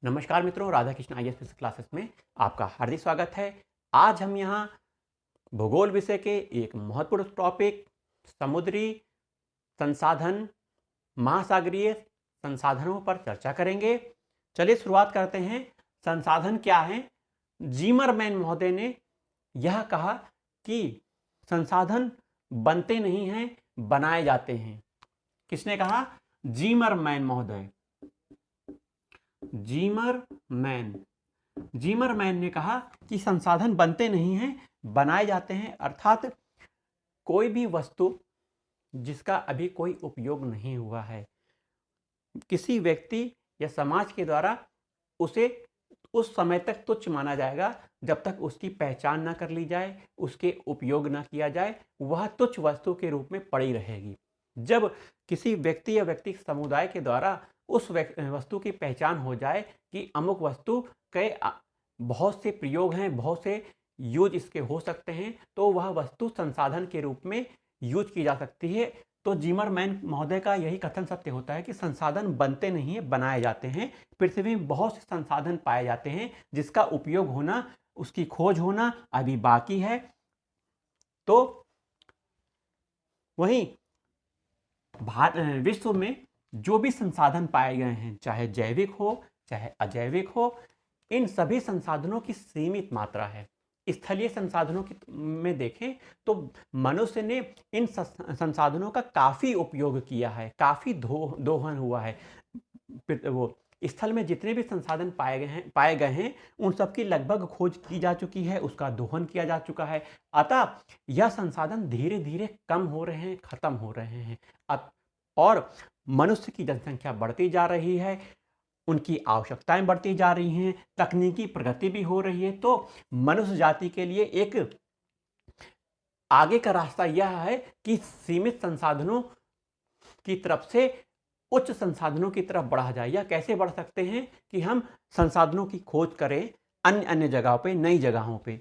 नमस्कार मित्रों, Radha Krishna IAS physics classes में आपका हार्दिक स्वागत है। आज हम यहाँ भूगोल विषय के एक महत्वपूर्ण टॉपिक समुद्री संसाधन, महासागरीय संसाधनों पर चर्चा करेंगे। चलिए शुरुआत करते हैं। संसाधन क्या है? जीमरमैन महोदय ने यह कहा कि संसाधन बनते नहीं हैं, बनाए जाते हैं। किसने कहा? जीमरमैन महोदय। जीमरमैन ने कहा कि संसाधन बनते नहीं हैं, बनाए जाते हैं। अर्थात कोई भी वस्तु जिसका अभी कोई उपयोग नहीं हुआ है, किसी व्यक्ति या समाज के द्वारा उसे उस समय तक तुच्छ माना जाएगा जब तक उसकी पहचान न कर ली जाए, उसके उपयोग न किया जाए, वह तुच्छ वस्तु के रूप में पड़ी रहेगी। जब किसी व्यक्ति या व्यक्ति समुदाय के द्वारा उस वस्तु की पहचान हो जाए कि अमुक वस्तु के बहुत से प्रयोग हैं, बहुत से यूज इसके हो सकते हैं, तो वह वस्तु संसाधन के रूप में यूज की जा सकती है। तो जीमरमैन महोदय का यही कथन सत्य होता है कि संसाधन बनते नहीं है, बनाए जाते हैं। पृथ्वी में बहुत से संसाधन पाए जाते हैं जिसका उपयोग होना, उसकी खोज होना अभी बाकी है। तो वहीं विश्व में जो भी संसाधन पाए गए हैं, चाहे जैविक हो चाहे अजैविक हो, इन सभी संसाधनों की सीमित मात्रा है। स्थलीय संसाधनों में देखें तो मनुष्य ने इन संसाधनों का काफी उपयोग किया है, काफी दोहन हुआ है। वो स्थल में जितने भी संसाधन पाए गए हैं उन सबकी लगभग खोज की जा चुकी है, उसका दोहन किया जा चुका है। अतः यह संसाधन धीरे धीरे कम हो रहे हैं, खत्म हो रहे हैं। और मनुष्य की जनसंख्या बढ़ती जा रही है, उनकी आवश्यकताएं बढ़ती जा रही हैं, तकनीकी प्रगति भी हो रही है। तो मनुष्य जाति के लिए एक आगे का रास्ता यह है कि सीमित संसाधनों की तरफ से उच्च संसाधनों की तरफ बढ़ा जाए। यह कैसे बढ़ सकते हैं कि हम संसाधनों की खोज करें अन्य जगहों पे, नई जगहों पे।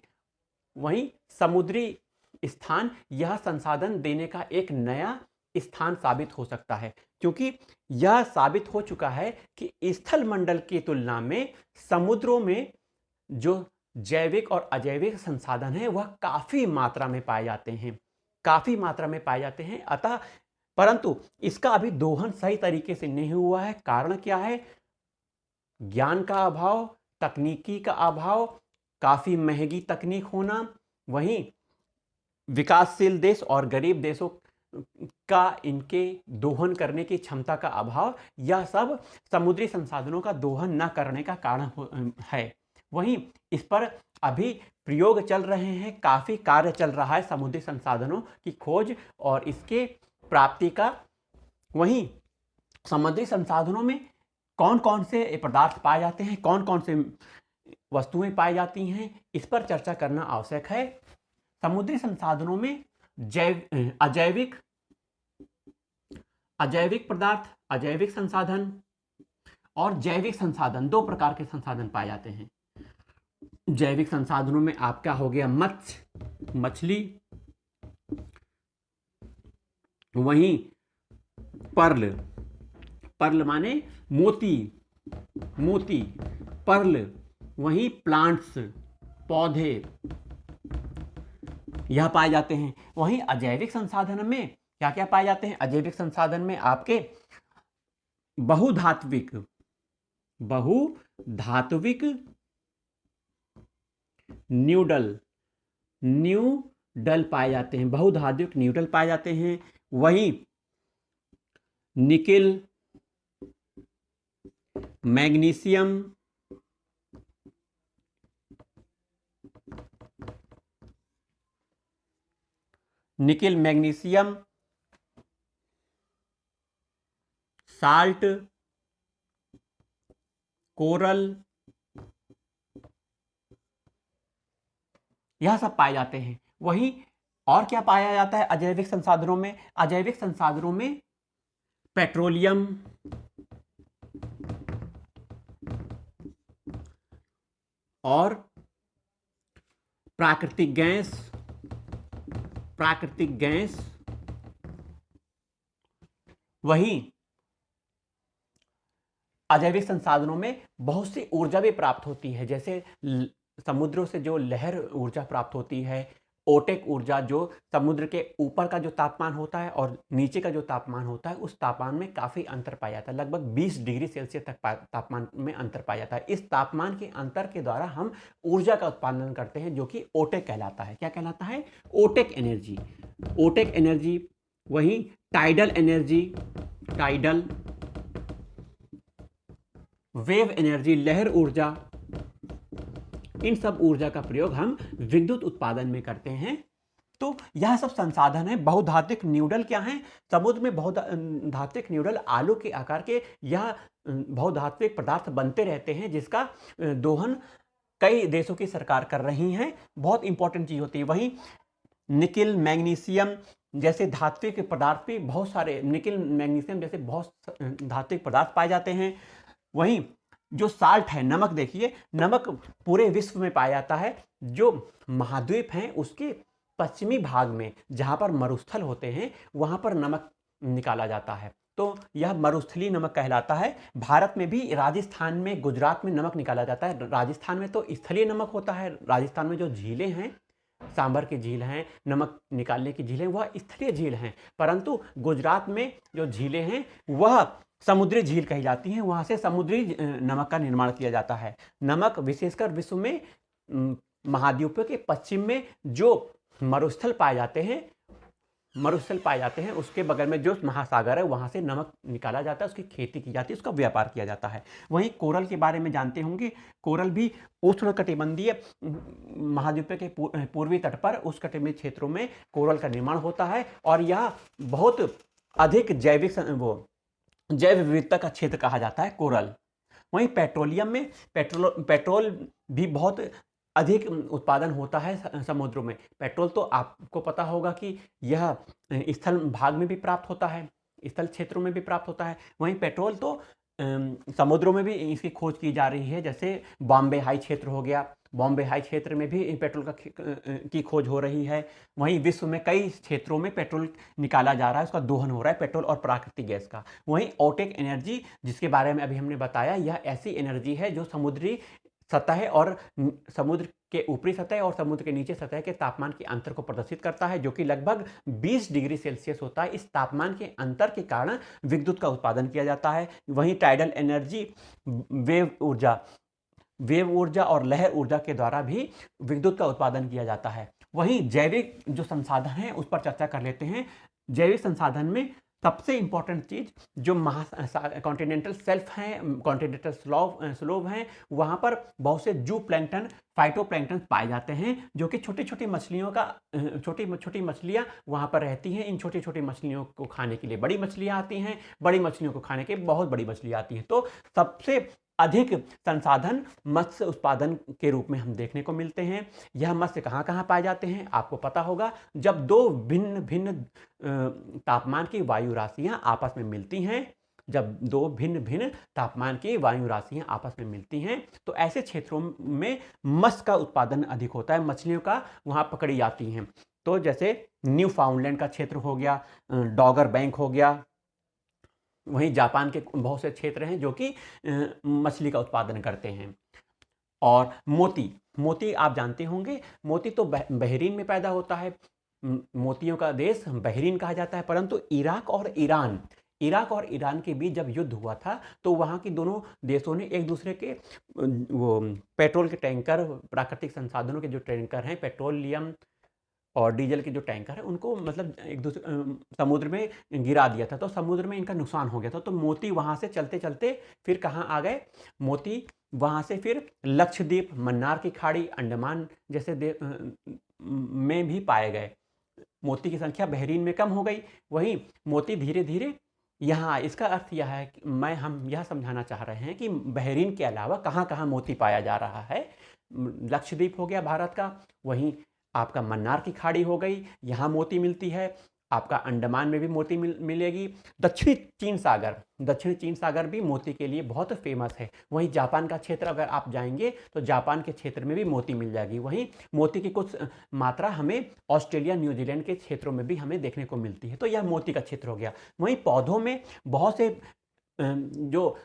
वहीं समुद्री स्थान यह संसाधन देने का एक नया स्थान साबित हो सकता है, क्योंकि यह साबित हो चुका है कि स्थल मंडल की तुलना में समुद्रों में जो जैविक और अजैविक संसाधन है वह काफी मात्रा में पाए जाते हैं, काफी मात्रा में पाए जाते हैं। अतः परंतु इसका अभी दोहन सही तरीके से नहीं हुआ है। कारण क्या है? ज्ञान का अभाव, तकनीकी का अभाव, काफी महंगी तकनीक होना, वहीं विकासशील देश और गरीब देशों का इनके दोहन करने की क्षमता का अभाव, यह सब समुद्री संसाधनों का दोहन न करने का कारण है। वहीं इस पर अभी प्रयोग चल रहे हैं, काफी कार्य चल रहा है समुद्री संसाधनों की खोज और इसके प्राप्ति का। वहीं समुद्री संसाधनों में कौन कौन से पदार्थ पाए जाते हैं, कौन कौन से वस्तुएं पाई जाती हैं, इस पर चर्चा करना आवश्यक है। समुद्री संसाधनों में अजैविक पदार्थ, अजैविक संसाधन और जैविक संसाधन, दो प्रकार के संसाधन पाए जाते हैं। जैविक संसाधनों में आपका हो गया मछली, वहीं पर्ल माने मोती, पर्ल, वहीं प्लांट्स, पौधे, यह पाए जाते हैं। वहीं अजैविक संसाधन में क्या क्या पाए जाते हैं? अजैविक संसाधन में आपके बहुधात्विक न्यूडल पाए जाते हैं, बहुधात्विक न्यूडल पाए जाते हैं। वहीं निकेल, मैग्नीशियम, साल्ट, कोरल, यह सब पाए जाते हैं। वहीं और क्या पाया जाता है अजैविक संसाधनों में? अजैविक संसाधनों में पेट्रोलियम, और प्राकृतिक गैस, वहीं अजैविक संसाधनों में बहुत सी ऊर्जा भी प्राप्त होती है, जैसे समुद्रों से जो लहर ऊर्जा प्राप्त होती है, ओटेक ऊर्जा जो समुद्र के ऊपर का जो तापमान होता है और नीचे का जो तापमान होता है उस तापमान में काफ़ी अंतर पाया जाता है, लगभग 20 डिग्री सेल्सियस तक तापमान में अंतर पाया जाता है। इस तापमान के अंतर के द्वारा हम ऊर्जा का उत्पादन करते हैं जो कि ओटेक कहलाता है। क्या कहलाता है? OTEC energy. ओटेक एनर्जी, वहीं tidal energy, tidal wave energy, लहर ऊर्जा, इन सब ऊर्जा का प्रयोग हम विद्युत उत्पादन में करते हैं। तो यह सब संसाधन है। बहुधात्विक न्यूडल क्या है? समुद्र में बहुधात्विक न्यूडल आलू के आकार के यह बहुधात्विक पदार्थ बनते रहते हैं जिसका दोहन कई देशों की सरकार कर रही हैं। बहुत इंपॉर्टेंट चीज होती है। वहीं निकिल, मैग्नीशियम जैसे धात्विक पदार्थ भी बहुत सारे, निकिल मैग्नीशियम जैसे बहुत धात्विक पदार्थ पाए जाते हैं। वहीं जो साल्ट है, नमक, देखिए नमक पूरे विश्व में पाया जाता है। जो महाद्वीप हैं उसके पश्चिमी भाग में जहाँ पर मरुस्थल होते हैं वहाँ पर नमक निकाला जाता है, तो यह मरुस्थलीय नमक कहलाता है। भारत में भी राजस्थान में, गुजरात में नमक निकाला जाता है। राजस्थान में तो स्थलीय नमक होता है। राजस्थान में जो झीलें हैं, सांबर की झील हैं, नमक निकालने की झीलें, वह स्थलीय झील हैं। परंतु गुजरात में जो झीलें हैं वह समुद्री झील कही जाती हैं, वहाँ से समुद्री नमक का निर्माण किया जाता है। नमक विशेषकर विश्व में महाद्वीपों के पश्चिम में जो मरुस्थल पाए जाते हैं उसके बगल में जो महासागर है वहाँ से नमक निकाला जाता है, उसकी खेती की जाती है, उसका व्यापार किया जाता है। वहीं कोरल के बारे में जानते होंगे। कोरल भी उष्णकटिबंधीय महाद्वीप के पूर्वी तट पर उष्णकटिबंधीय क्षेत्रों में कोरल का निर्माण होता है और यह बहुत अधिक जैव विविधता का क्षेत्र कहा जाता है कोरल। वहीं पेट्रोलियम में पेट्रोल भी बहुत अधिक उत्पादन होता है समुद्रों में। पेट्रोल तो आपको पता होगा कि यह स्थल भाग में भी प्राप्त होता है, स्थल क्षेत्रों में भी प्राप्त होता है। वहीं पेट्रोल तो समुद्रों में भी इसकी खोज की जा रही है, जैसे बॉम्बे हाई क्षेत्र हो गया, बॉम्बे हाई क्षेत्र में भी पेट्रोल की खोज हो रही है। वहीं विश्व में कई क्षेत्रों में पेट्रोल निकाला जा रहा है, उसका दोहन हो रहा है, पेट्रोल और प्राकृतिक गैस का। वहीं ओटेक एनर्जी जिसके बारे में अभी हमने बताया, यह ऐसी एनर्जी है जो समुद्री सतह और समुद्र के ऊपरी सतह और समुद्र के नीचे सतह के तापमान के अंतर को प्रदर्शित करता है, जो कि लगभग 20 डिग्री सेल्सियस होता है। इस तापमान के अंतर के कारण विद्युत का उत्पादन किया जाता है। वहीं टाइडल एनर्जी वेव ऊर्जा और लहर ऊर्जा के द्वारा भी विद्युत का उत्पादन किया जाता है। वहीं जैविक जो संसाधन है उस पर चर्चा कर लेते हैं। जैविक संसाधन में सबसे इंपॉर्टेंट चीज जो कॉन्टिनेंटल शेल्फ हैं, कॉन्टिनेंटल स्लोव हैं, वहां पर बहुत से जू प्लैंकटन, फाइटोप्लैंकटन पाए जाते हैं, जो कि छोटी छोटी मछलियां वहां पर रहती हैं। इन छोटी छोटी मछलियों को खाने के लिए बड़ी मछलियां आती हैं, बड़ी मछलियों को खाने के बहुत बड़ी मछलियां आती हैं। तो सबसे अधिक संसाधन मत्स्य उत्पादन के रूप में हम देखने को मिलते हैं। यह मत्स्य कहाँ कहाँ पाए जाते हैं आपको पता होगा। जब दो भिन्न भिन्न तापमान की वायु राशियां आपस में मिलती हैं, जब दो भिन्न भिन्न तापमान की वायु राशियां आपस में मिलती हैं तो ऐसे क्षेत्रों में मत्स्य का उत्पादन अधिक होता है, मछलियों का वहां पकड़ी जाती हैं। तो जैसे न्यू फाउंडलैंड का क्षेत्र हो गया, डॉगर बैंक हो गया, वहीं जापान के बहुत से क्षेत्र हैं जो कि मछली का उत्पादन करते हैं। और मोती आप जानते होंगे, मोती तो बहरीन में पैदा होता है। मोतियों का देश बहरीन कहा जाता है। परंतु इराक और ईरान के बीच जब युद्ध हुआ था तो वहाँ की दोनों देशों ने एक दूसरे के वो पेट्रोल के टैंकर, प्राकृतिक संसाधनों के जो टैंकर हैं, पेट्रोलियम और डीजल के जो टैंकर है उनको मतलब एक दूसरे समुद्र में गिरा दिया था, तो समुद्र में इनका नुकसान हो गया था। तो मोती वहाँ से चलते चलते फिर कहाँ आ गए? मोती वहाँ से फिर लक्षद्वीप, मन्नार की खाड़ी, अंडमान जैसे में भी पाए गए। मोती की संख्या बहरीन में कम हो गई। वहीं मोती धीरे धीरे यहाँ, इसका अर्थ यह है कि हम यह समझाना चाह रहे हैं कि बहरीन के अलावा कहाँ कहाँ मोती पाया जा रहा है। लक्षद्वीप हो गया भारत का, वहीं आपका मन्नार की खाड़ी हो गई, यहाँ मोती मिलती है। आपका अंडमान में भी मोती मिलेगी। दक्षिणी चीन सागर भी मोती के लिए बहुत फेमस है। वहीं जापान का क्षेत्र अगर आप जाएंगे तो जापान के क्षेत्र में भी मोती मिल जाएगी। वहीं मोती की कुछ मात्रा हमें ऑस्ट्रेलिया, न्यूजीलैंड के क्षेत्रों में भी हमें देखने को मिलती है। तो यह मोती का क्षेत्र हो गया। वहीं पौधों में बहुत से जो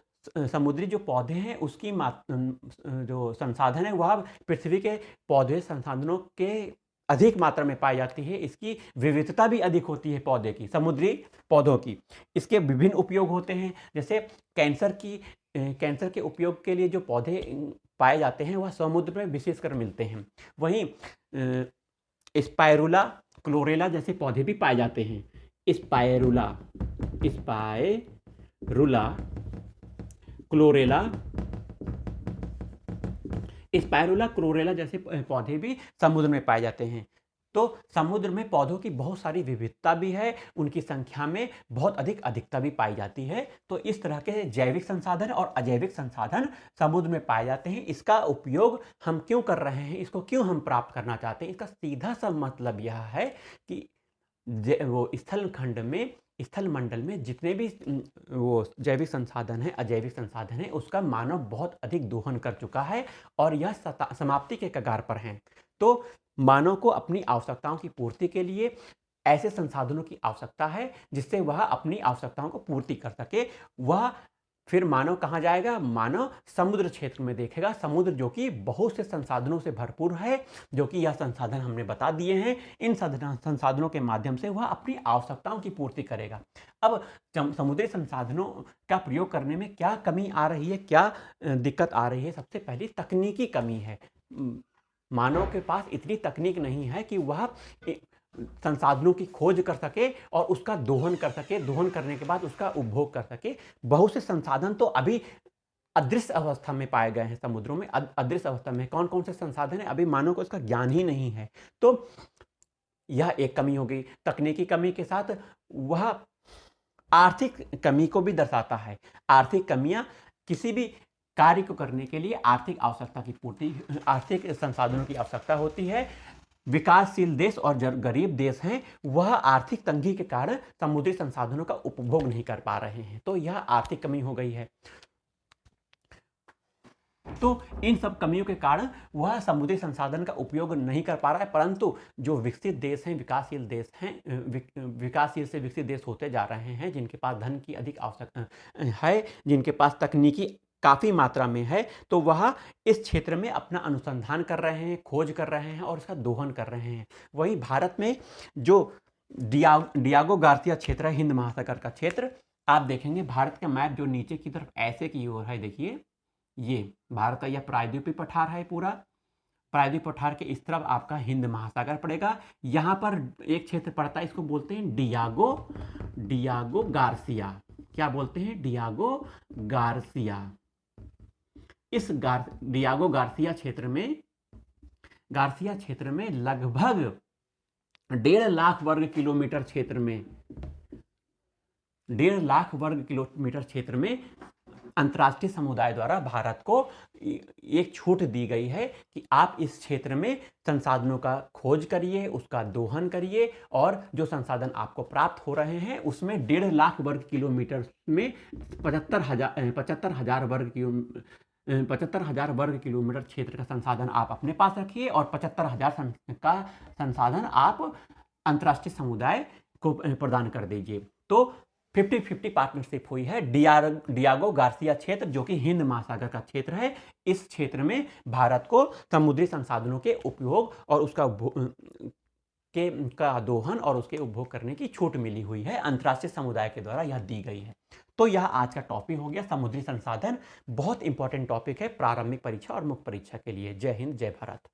समुद्री जो पौधे हैं उसकी जो संसाधन है वह पृथ्वी के पौधे संसाधनों के अधिक मात्रा में पाई जाती है। इसकी विविधता भी अधिक होती है पौधे की, समुद्री पौधों की। इसके विभिन्न उपयोग होते हैं, जैसे कैंसर के उपयोग के लिए जो पौधे पाए जाते हैं वह समुद्र में विशेषकर मिलते हैं। वहीं स्पाइरुला, क्लोरेला जैसे पौधे भी पाए जाते हैं। स्पाइरुला, क्लोरेला जैसे पौधे भी समुद्र में पाए जाते हैं। तो समुद्र में पौधों की बहुत सारी विविधता भी है, उनकी संख्या में बहुत अधिकता भी पाई जाती है। तो इस तरह के जैविक संसाधन और अजैविक संसाधन समुद्र में पाए जाते हैं। इसका उपयोग हम क्यों कर रहे हैं, इसको क्यों हम प्राप्त करना चाहते हैं, इसका सीधा सा मतलब यह है कि वो स्थल मंडल में जितने भी वो जैविक संसाधन है, अजैविक संसाधन है, उसका मानव बहुत अधिक दोहन कर चुका है और यह समाप्ति के कगार पर है। तो मानव को अपनी आवश्यकताओं की पूर्ति के लिए ऐसे संसाधनों की आवश्यकता है जिससे वह अपनी आवश्यकताओं को पूर्ति कर सके। वह फिर मानव कहाँ जाएगा? मानव समुद्र क्षेत्र में देखेगा। समुद्र जो कि बहुत से संसाधनों से भरपूर है, जो कि यह संसाधन हमने बता दिए हैं। इन संसाधनों के माध्यम से वह अपनी आवश्यकताओं की पूर्ति करेगा। अब समुद्री संसाधनों का प्रयोग करने में क्या कमी आ रही है, क्या दिक्कत आ रही है? सबसे पहली तकनीकी कमी है। मानव के पास इतनी तकनीक नहीं है कि वह संसाधनों की खोज कर सके और उसका दोहन कर सके, दोहन करने के बाद उसका उपभोग कर सके। बहुत से संसाधन तो अभी अदृश्य अवस्था में पाए गए हैं समुद्रों में। अदृश्य अवस्था में कौन कौन से संसाधन है, अभी मानव को इसका ज्ञान ही नहीं है। तो यह एक कमी हो गई। तकनीकी कमी के साथ वह आर्थिक कमी को भी दर्शाता है। आर्थिक कमियां किसी भी कार्य को करने के लिए आर्थिक आवश्यकता की पूर्ति, आर्थिक संसाधनों की आवश्यकता होती है। विकासशील देश और जो गरीब देश हैं वह आर्थिक तंगी के कारण समुद्री संसाधनों का उपभोग नहीं कर पा रहे हैं। तो यह आर्थिक कमी हो गई है। तो इन सब कमियों के कारण वह समुद्री संसाधन का उपयोग नहीं कर पा रहा है। परंतु जो विकसित देश हैं, विकासशील देश हैं, विकासशील से विकसित देश होते जा रहे हैं, जिनके पास धन की अधिक आवश्यकता है, जिनके पास तकनीकी काफ़ी मात्रा में है, तो वह इस क्षेत्र में अपना अनुसंधान कर रहे हैं, खोज कर रहे हैं और उसका दोहन कर रहे हैं। वही भारत में जो डियागो गार्सिया क्षेत्र है, हिंद महासागर का क्षेत्र, आप देखेंगे भारत का मैप जो नीचे की तरफ ऐसे की ओर है, देखिए ये भारत का यह प्रायद्वीपीय पठार है। पूरा प्रायद्वीपीय पठार के इस तरफ आपका हिंद महासागर पड़ेगा। यहाँ पर एक क्षेत्र पड़ता है, इसको बोलते हैं डियागो गार्सिया। क्या बोलते हैं? Diego Garcia. इस डियागो गार्सिया क्षेत्र में लगभग 1.5 लाख वर्ग किलोमीटर क्षेत्र में 1.5 लाख वर्ग किलोमीटर क्षेत्र में अंतर्राष्ट्रीय समुदाय द्वारा भारत को एक छूट दी गई है कि आप इस क्षेत्र में संसाधनों का खोज करिए, उसका दोहन करिए और जो संसाधन आपको प्राप्त हो रहे हैं उसमें 1.5 लाख वर्ग किलोमीटर में 75,000 वर्ग किलोमीटर क्षेत्र का संसाधन आप अपने पास रखिए और 75,000 का संसाधन आप अंतर्राष्ट्रीय समुदाय को प्रदान कर दीजिए। तो 50-50 पार्टनरशिप हुई है। डियागो गार्सिया क्षेत्र जो कि हिंद महासागर का क्षेत्र है, इस क्षेत्र में भारत को समुद्री संसाधनों के उपयोग और उसका का दोहन और उसके उपभोग करने की छूट मिली हुई है, अंतर्राष्ट्रीय समुदाय के द्वारा यह दी गई है। तो यह आज का टॉपिक हो गया समुद्री संसाधन। बहुत इंपॉर्टेंट टॉपिक है प्रारंभिक परीक्षा और मुख्य परीक्षा के लिए। जय हिंद, जय भारत।